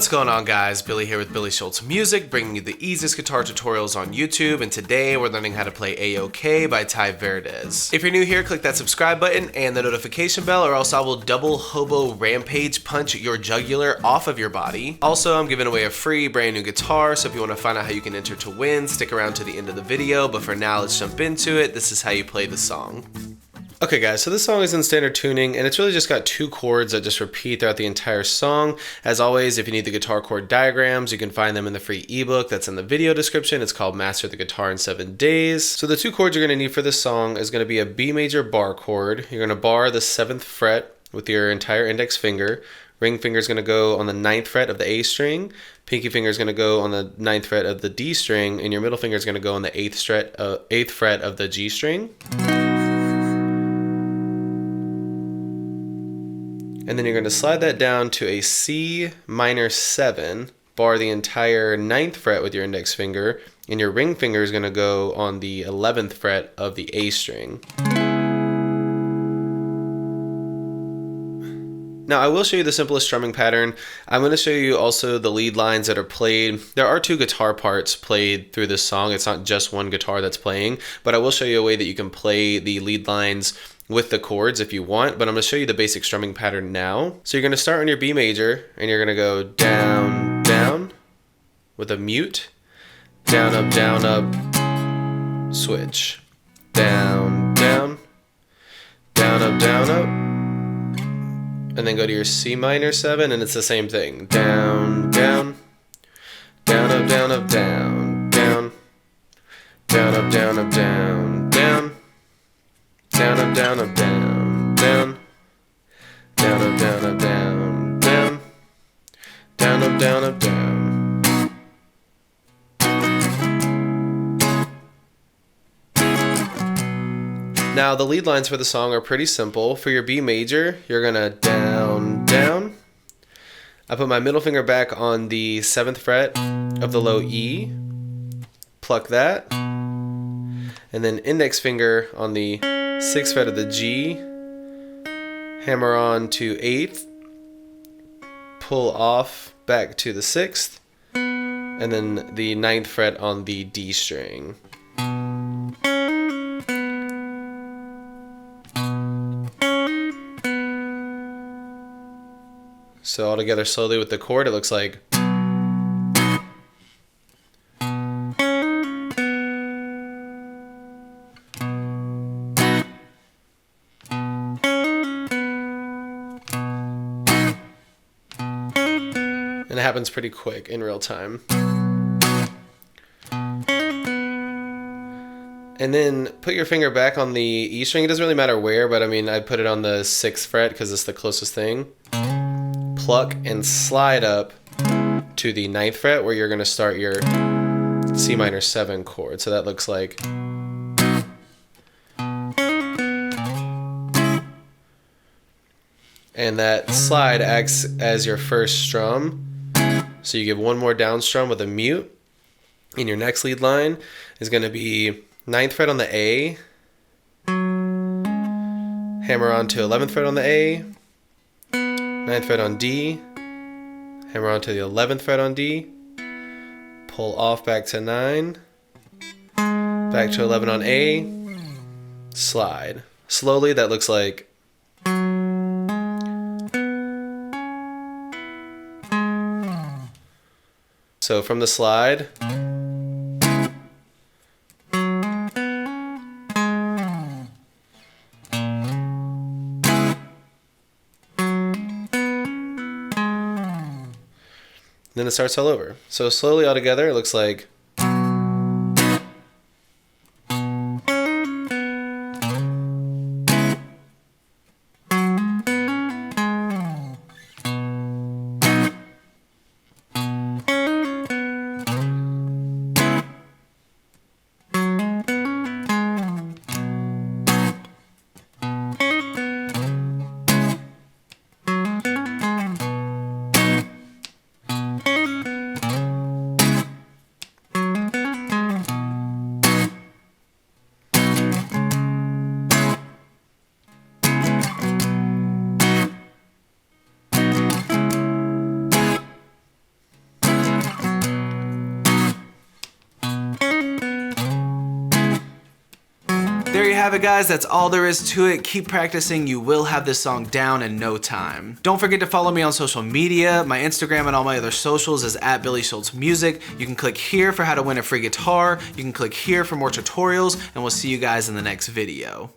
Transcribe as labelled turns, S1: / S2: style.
S1: What's going on, guys? Billy here with Billy Schultz Music, bringing you the easiest guitar tutorials on YouTube, and today we're learning how to play A-OK by tai-verdes. If you're new here, click that subscribe button and the notification bell, or else I will double hobo rampage punch your jugular off of your body. Also, I'm giving away a free brand new guitar, so if you want to find out how you can enter to win, stick around to the end of the video, but for now, let's jump into it. This is how you play the song. Okay guys, so this song is in standard tuning, and it's really just got two chords that just repeat throughout the entire song. As always, if you need the guitar chord diagrams, you can find them in the free ebook that's in the video description. It's called Master the Guitar in 7 Days. So the two chords you're going to need for this song is going to be a B major bar chord. You're going to bar the 7th fret with your entire index finger. Ring finger is going to go on the 9th fret of the A string. Pinky finger is going to go on the 9th fret of the D string, and your middle finger is going to go on the 8th fret of the G string. And then you're going to slide that down to a C minor 7, bar the entire 9th fret with your index finger, and your ring finger is going to go on the 11th fret of the A string. Now I will show you the simplest strumming pattern. I'm going to show you also the lead lines that are played. There are 2 guitar parts played through this song. It's not just one guitar that's playing, but I will show you a way that you can play the lead lines with the chords if you want, but I'm going to show you the basic strumming pattern now. So you're going to start on your B major, and you're going to go down, down, with a mute, down, up, switch, down, down, down, up, and then go to your C minor 7, and it's the same thing, down, down, down, up, down, down, down, down, up, down, down, down, down, up, down, down, down, down, up, down, down, down, down, up, down, down. Now the lead lines for the song are pretty simple. For your B major, you're gonna down, down. I put my middle finger back on the 7th fret of the low E, pluck that, and then index finger on the 6th fret of the G, hammer on to 8th, pull off back to the 6th, and then the 9th fret on the D string. So all together slowly with the chord, it looks like. And it happens pretty quick in real time. And then put your finger back on the E string. It doesn't really matter where, but I mean, I put it on the 6th fret because it's the closest thing. Pluck and slide up to the 9th fret where you're going to start your C minor 7 chord. So that looks like. And that slide acts as your first strum. So you give one more down strum with a mute. And your next lead line is going to be 9th fret on the A. Hammer on to 11th fret on the A. 9th fret on D. Hammer on to the 11th fret on D. Pull off back to 9. Back to 11 on A. Slide. Slowly, that looks like. So from the slide, then it starts all over. So slowly all together, it looks like.
S2: have it, guys. That's all there is to it. Keep practicing. You will have this song down in no time. Don't forget to follow me on social media. My Instagram and all my other socials is @BillySchultzMusic. You can click here for how to win a free guitar. You can click here for more tutorials, and we'll see you guys in the next video.